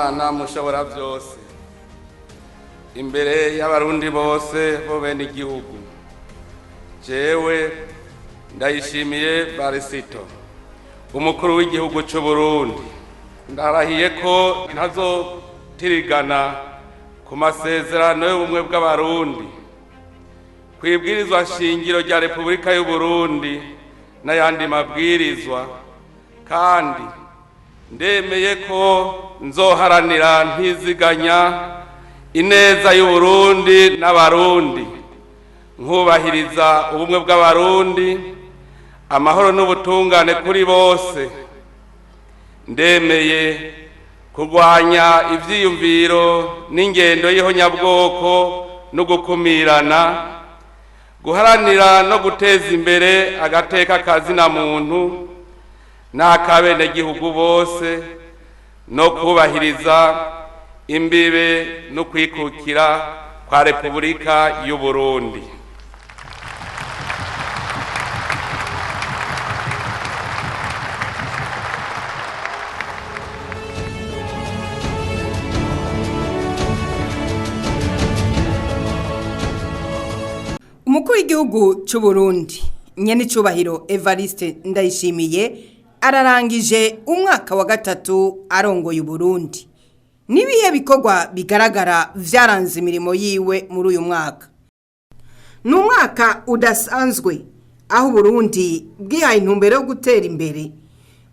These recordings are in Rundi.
Mana mushobora byose, imbere y'abarundi bose bo bene igihugu, jewe Ndayishimiye Varisito, umukuru w'igihugu cy'u Burundi, ndarahiye ko ntazotirigana ku masezerano y'ubumwe bw'abarundi, kwibwirizwa shingiro rya Repubulika y'u Burundi n'ayandi mabwirizwa, kandi ndemeye ko nzoharanira ntiziganya ineza y'u Burundi n'abarundi, nkubahiriza ubumwe bw'abarundi, amahoro n'ubutungane kuri bose. Ndemeye kurwanya ivyiyumviro n'ingendo y'ihonyabwoko no gukumirana, guharanira no guteza imbere agateka kazina muntu n'akabenegihugu bose, no kubahiriza imbibe no kwikukira kwa Repubulika y'u Burundi. Umukuru w'igihugu cy'u Burundi Nyenicubahiro Evariste Ndayishimiye ararangije umwaka wa gatatu arongoye Burundi. Nibihe bikorwa bigaragara vyaranze imirimo yiwe muri uyu mwaka? Ni umwaka udasanzwe aho Burundi bwihaye intumbero yo gutera imbere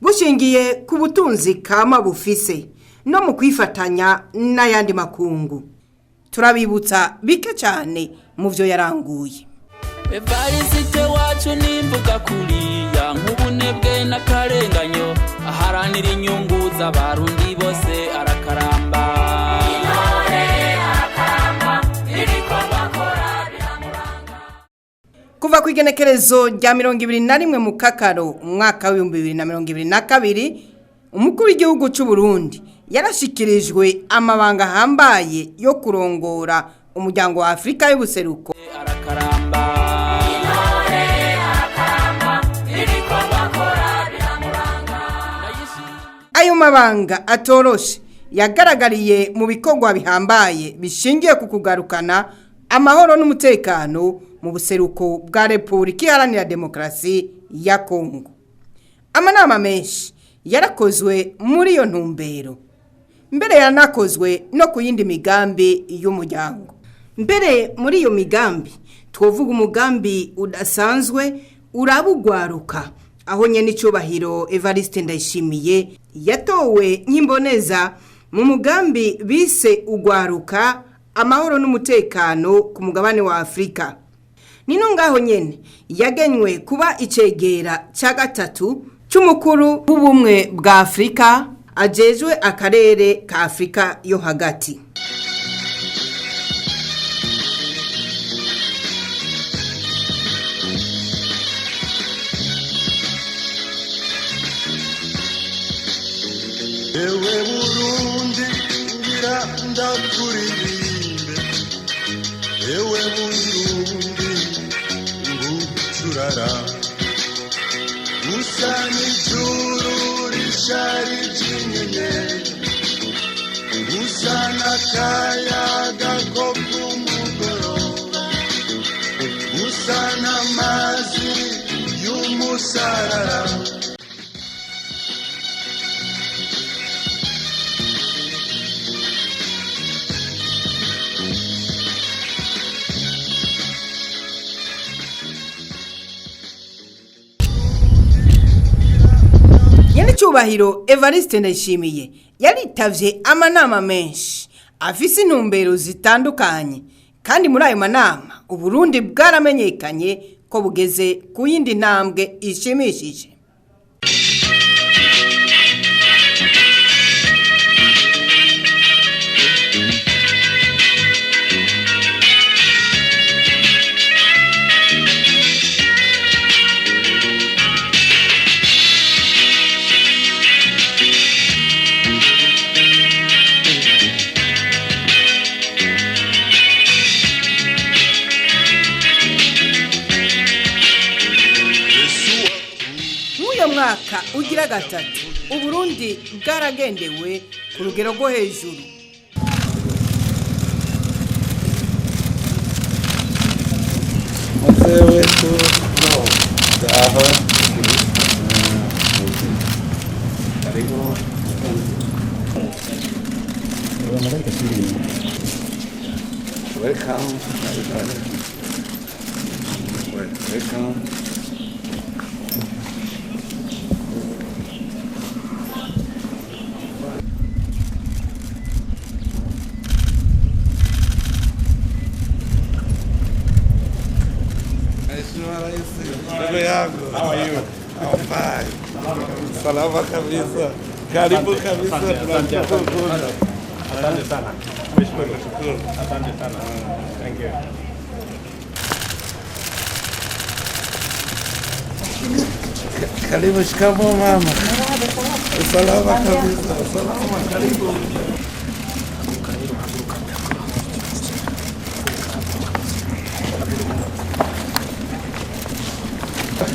bushingiye ku butunzi kama bufise no mu kwifatanya n'ayandi makungu. Turabibutsa bike cyane mu vyo yaranguye. Varisito wacu nimvuga kuriya nk'ubunebwe n'akarenganyo, aharanira inyungu z'abarundi bose arakaramba. Kuva ku igenekerezo rya 21 mu Kakaro umwaka wa 2022, umukuru w'igihugu cy'u Burundi yarashikirijwe amabanga hambaye yo kurongora umuryango wa Afrika y'ubuseruko. Ayo mabanga atoroshe yagaragariye mu bikorwa bihambaye bishingiye ku kugarukana amahoro n'umutekano mu buseruko bwa Repubulika Iharanira Demokarasi ya Kongo. Amanama menshi yarakozwe muri iyo ntumbero, mbere yaranakozwe no ku yindi migambi y'umuryango. Mbere muri iyo migambi twovuga umugambi udasanzwe urabugwaruka, aho Nyenicubahiro Evariste Ndayishimiye yatowe nk'imboneza mu mugambi bise ugwaruka amahoro n'umutekano ku mugabane wa Afrika. Nino ngaho nyene yagenywe kuba icegera cya gatatu cy'umukuru w'ubumwe bwa Afrika ajejwe akarere ka Afrika yo hagati. Ewe Burundi ngira ndakuririmbe, ewe Burundi ngucurara, usa n'ijuru rishari ry'inyenyeri, usa n'akayaga ko ku mugoroba, usa n'amazi y'umusarara. Nyenicubahiro Evariste Ndayishimiye yaritavye amanama menshi afise intumbero zitandukanye, kandi muri ayo manama Uburundi bwaramenyekanye ko bugeze ku yindi ntambwe ishimishije. Mwaka ugira gatatu Uburundi bwaragendewe ku rugero rwo hejuru. Mzee wetu sawa. Karibu. Welcome. Welcome. How are you? I'm fine. Salama kabisa. Karibu kabisa. Asante sana. Asante sana. Thank you. Karibu, shikamoo mama. Salama kabisa. Salama, karibu.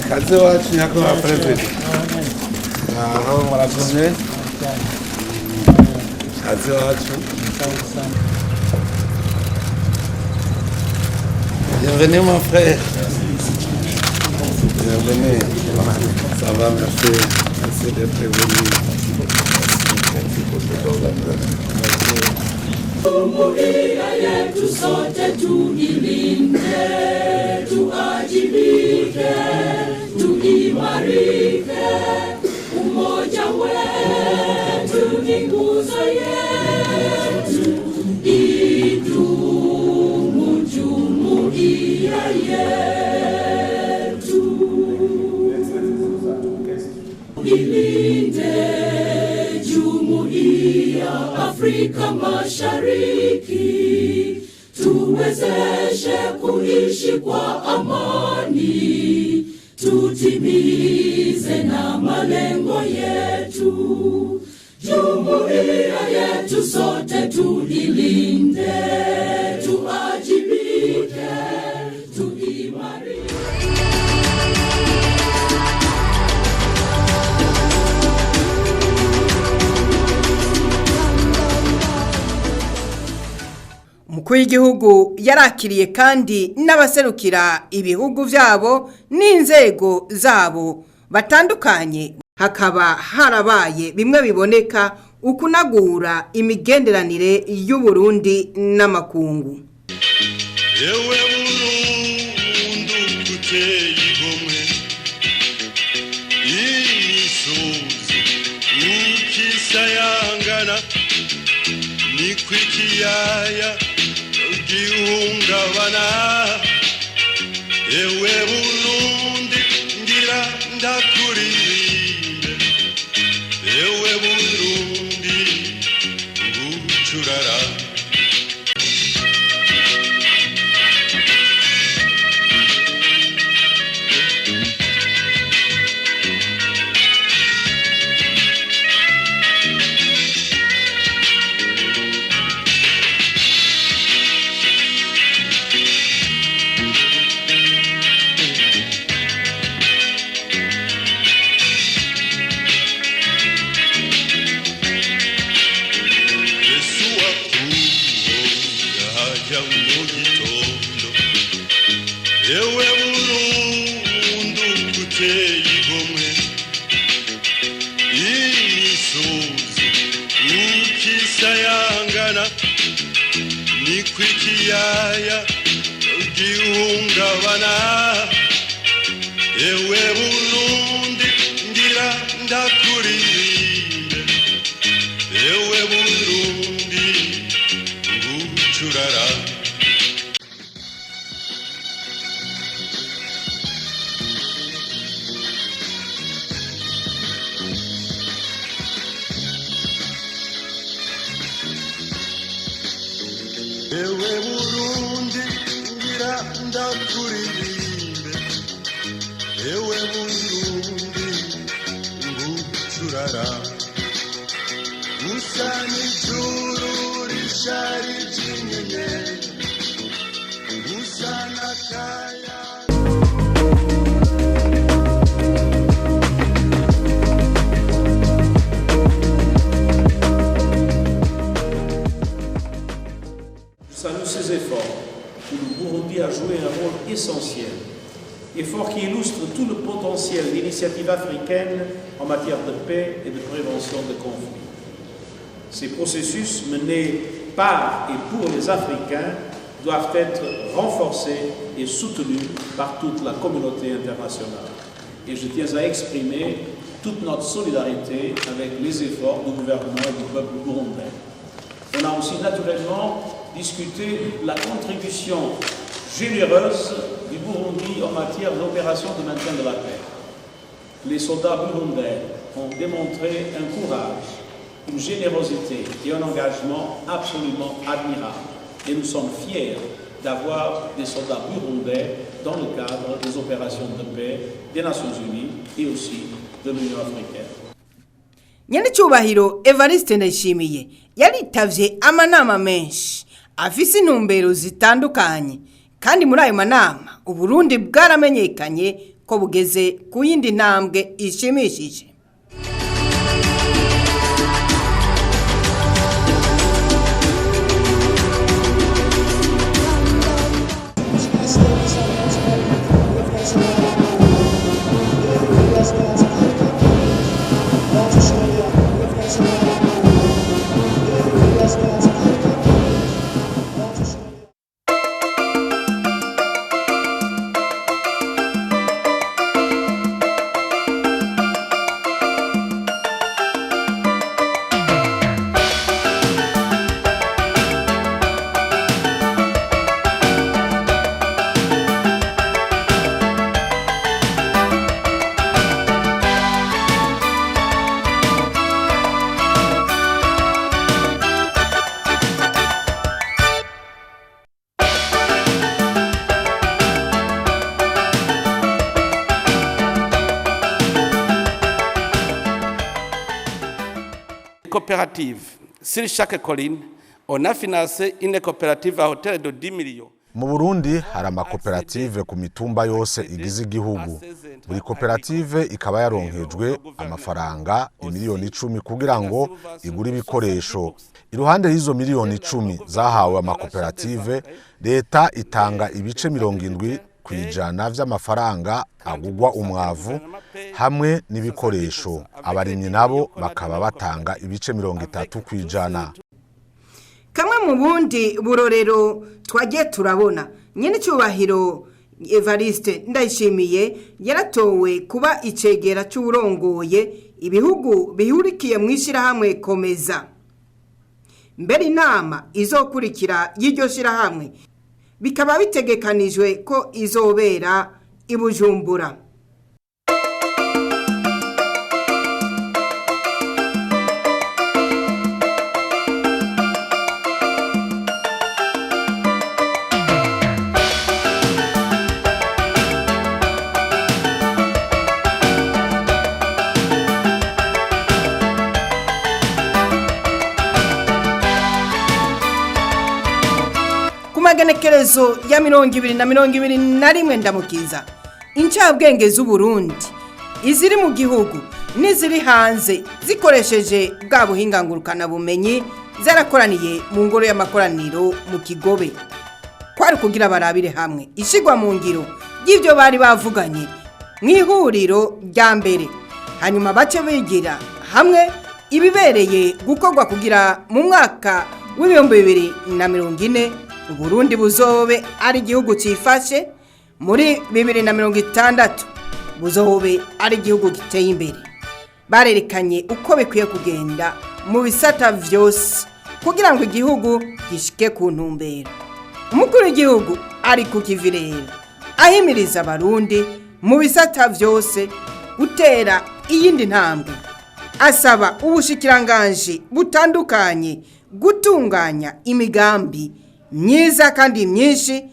Kazi wacu nyakubahwa perezida. Aho murakoze. Kazi wacu. Bienvenue mon frère. Bienvenue. Ça va, merci. Merci d'être venu. Jumuiya yetu sote tuilinde, tuajibike, tuimarike. Umoja wetu ni nguzo yetu, idumu jumuiya yetu. Ilinde jumuiya Afrika Mashariki, tuwezeshe kuishi kwa amani, tutimize na malengo yetu. Jumuiya yetu sote tuilinde, tuajibike, tuimarike. Umukuru w'igihugu yarakiriye kandi n'abaserukira ibihugu vyabo n'inzego zabo batandukanye. Hakaba harabaye bimwe biboneka ukunagura imigenderanire y'u Burundi n'amakungu. Ewe Burundi kuteye igomwe, imisozi ukisayangana, nikwikiyaya ugihungabana. Ewe Burundi ngira ndakuririmbe, ewe Burundi ngucurara. Ewe Burundi kuteye igomwe, imisozi ukisayangana, nikwikiyaya ugihungabana. Ewe Burundi ngira ndakuririmbe, ewe Burundi ngucurara. Ewe Burundi ngira ndakuririmbe, ewe Burundi ngucurara. Usa n'ijuru risharije inyenyeri, usa n'akaya. effort qui illustre tout le potentiel d'initiatives africaines en matière de paix et de prévention de conflits. Ces processus menés par et pour les Africains doivent être renforcés et soutenus par toute la communauté internationale. Et je tiens à exprimer toute notre solidarité avec les efforts du gouvernement et du peuple burundais. On a aussi naturellement discuté la contribution généreuse du Burundi en matière d'opération de maintien de la paix. Les soldats burundais ont démontré un courage, une générosité et un engagement absolument admirables. Et nous sommes fiers d'avoir des soldats burundais dans le cadre des opérations de paix des Nations Unies et aussi de l'Union africaine. Nyenicubahiro Varisito ndayishimiye yaritavye amanama menshi afise intumbero zitandukanye, kandi muri ayo manama Uburundi bwaramenyekanye ko bugeze ku yindi ntambwe ishimishije. Coopérative. Sur chaque colline, on a financé une coopérative à hauteur de 10 millions. Mu Burundi hari amakoperative ku mitumba yose igize igihugu. Buri koperative ikaba yaronkejwe amafaranga miliyoni 10 kugira ngo igure ibikoresho. Iruhande y'izo miliyoni 10 zahawe amakoperative, leta itanga ibice 70% vy'amafaranga agugwa umwavu hamwe n'ibikoresho. Abarimyi nabo bakaba batanga ibice 30%. Kamwe mu bundi burorero twagiye turabona, Nyenicubahiro Varisito ndayishimiye yaratowe kuba icegera cy'urongoye ibihugu bihurikiye mu ishirahamwe Komeza. Mbere inama izokurikira y'iryo shirahamwe bikaba bitegekanijwe ko izobera i Bujumbura. Magenekerezo ya 2021 ndamukiza incabwenge z'Uburundi iziri mu gihugu n'iziri hanze zikoresheje bwa buhinga ngurukana bumenyi zarakoraniye mu ngoro y'amakoraniro mu Kigobe. Kwari kugira barabire hamwe ishigwa mu ngiro y'ivyo bari bavuganye mw'ihuriro rya mbere, hanyuma bace bigira hamwe ibibereye gukorwa kugira mu mwaka w'2040 Uburundi buzobe ari igihugu cifashe, muri 2060 buzobe ari igihugu giteye imbere. Barerekanye uko bikwiye kugenda mu bisata vyose kugira ngo igihugu gishike ku ntumbero. Umukuru w'igihugu ari ku kivirera ahimiriza Abarundi mu bisata vyose gutera iyindi ntambwe. Asaba ubushikiranganje butandukanye gutunganya imigambi myiza kandi myinshi,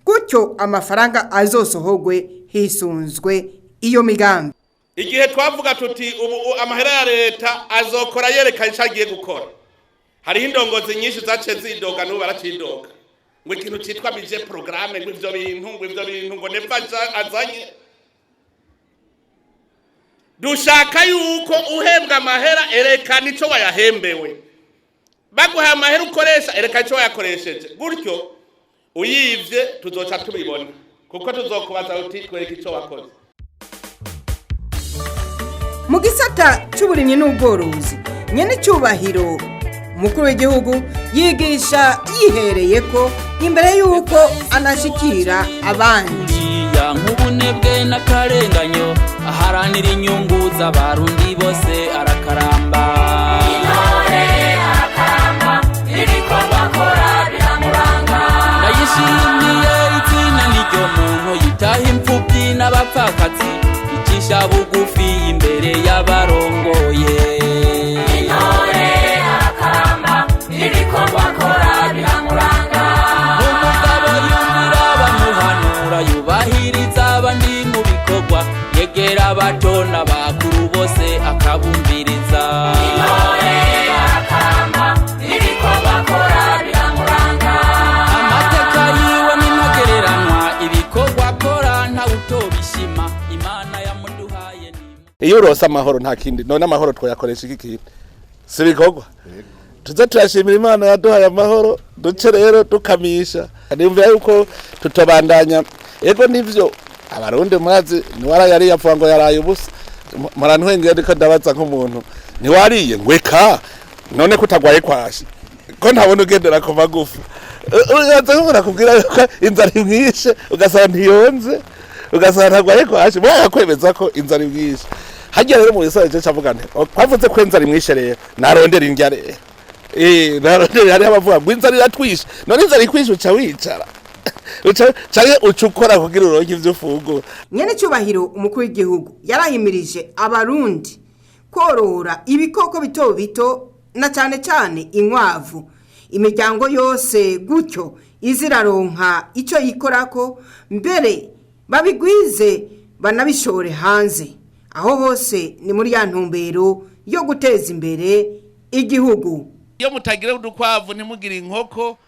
gutyo amafaranga azosohogwe hisunzwe iyo migambi. Igihe twavuga tuti ubu amahera ya leta azokora yerekana ico agiye gukora, hari indongozi nyinshi zace zidoga n'ubu baracidoga ngo ikintu citwa budget programme ngo ivyo bintu ngo neva azanye. Dushaka yuko uhembwa amahera erekana ico wayahembewe, baguha amahera ukoresha erekana ico wayakoresheje, gutyo uyivye tuzoca tubibona. kuko tuzokubaza uti twereke icyo wakoze. mu gisata cy'uburimyi n'ubworozi Nyenicubahiro umukuru w'igihugu yigisha yihereye ko imbere y'uko anashikira abandi nk'ubunebwe n'akarenganyo aharanira inyungu z'abarundi bose arakaramba. Intore arakaramba ibikorwa akora biramuranga. Ndayishimiye izina n'iryo muntu yitaha imfubyi n'abapfakazi icisha bugufi imbere y'abarongoye. Intore arakaramba ibikorwa akora biramuranga. Umugabo yumvira bamuhanura yubahiriza abandi mu bikorwa yegera abato n'abakuru bose akabumviriza. Intore arakaramba ibikorwa akora biramuranga. Amateka yiwe n'intagereranywa ibikorwa akora ntawutobishima Imana yamuduhaye. Iyo urose amahoro nta kindi none amahoro twayakoresha iki kintu si bikorwa. Tuze turashimira Imana yaduhaye amahoro duce rero dukamisha nimvira yuko tutobandanya ego nivyo Abarundi mwazi niwara yari yapfa ngo yaraye ubusa marantwengeye ndiko ndabaza nk'umuntu niwariye ngweka none kutagwaye kwashi ko ntabona ugendera ku magufa uyaza nk'umuntu kubwira yuko inzara imwishe ugasaba ntiyonze ugasaba ntagwaye kwashi mwakakwemeza ko inzara imwishe hagiye rero mu gisaje cavuga nti kwavuze ko inzara imwishe rero narondera indya rero narondera hari abavuga ngo inzara iratwishe none inzara ikwishe uca wicara ucaye ucukora kugira uronke ivyo ufungura. Nyenicubahiro umukuru w'igihugu yarahimirije Abarundi korora ibikoko bito bito na cyane cyane inkwavu imiryango yose gutyo iziraronka icyo yikorako mbere babigwize banabishore hanze aho hose ni muri ya ntumbero yo guteza imbere igihugu. Iyo mutagira udukwavu ntimugire inkoko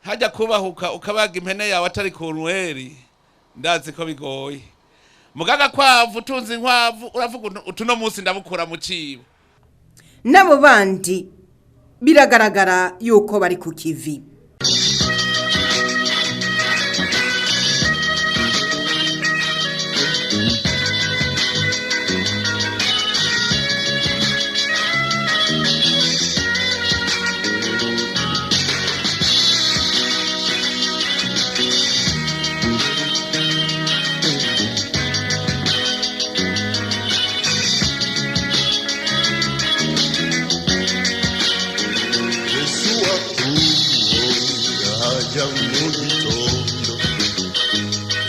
hajya kubahuka ukabaga impene yawe atari ku nweri ndazi ko bigoye. Mugaga kwavu tunzi inkwavu uravuga utuno munsi ndabukura mu cibo. Nabo bandi biragaragara yuko bari ku kivi.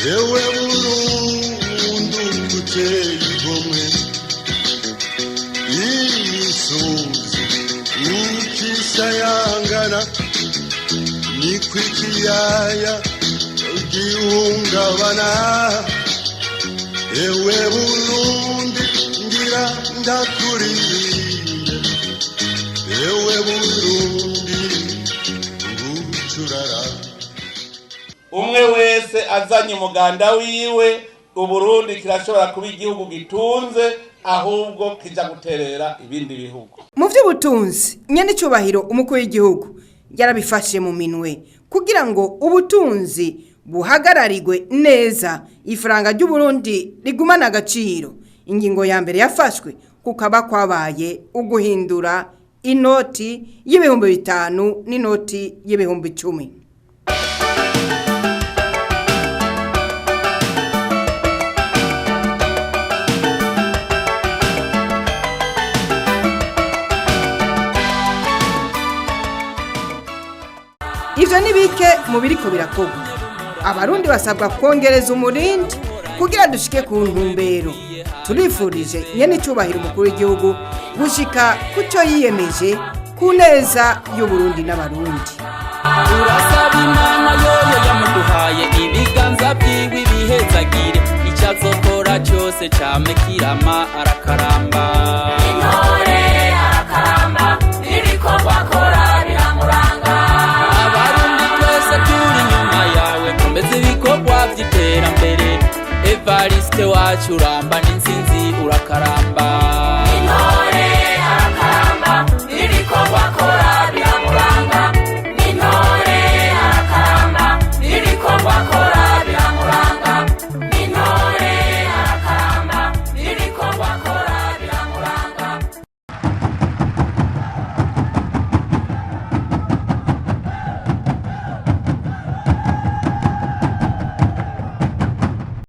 Ewe Burundu kuteye igomwe imisozi nikisayangana nikwikiyaya gihungabana. Ewe Burundi ngira ndakuririmbe. Ewe Burundi ngucurara. Umwe wese azanye umuganda wiwe Uburundi kirashobora kuba igihugu gitunze ahubwo kija guterera ibindi bihugu. Mu vy'ubutunzi Nyenicubahiro umukuru w'igihugu yarabifashe mu minwe kugira ngo ubutunzi buhagararirwe neza ifaranga ry'Uburundi rigumana agaciro. Ingingo ya mbere yafashwe kukaba kwabaye uguhindura inoti y'ibihumbi 5 n'inoti y'ibihumbi 10. Ivyo nibike mu biriko birakorwa. Abarundi basabwa kongereza umurindi kugira dushike ku ntumbero. Turifurije Nyenicubahiro umukuru w'igihugu gushika kuco yiyemeje ku neza y'Uburundi n'Abarundi. Urasaba Imana yoyo yamuduhaye ibiganza byiwe bihezagire icyo azokora cyose cyame kirama arakaramba.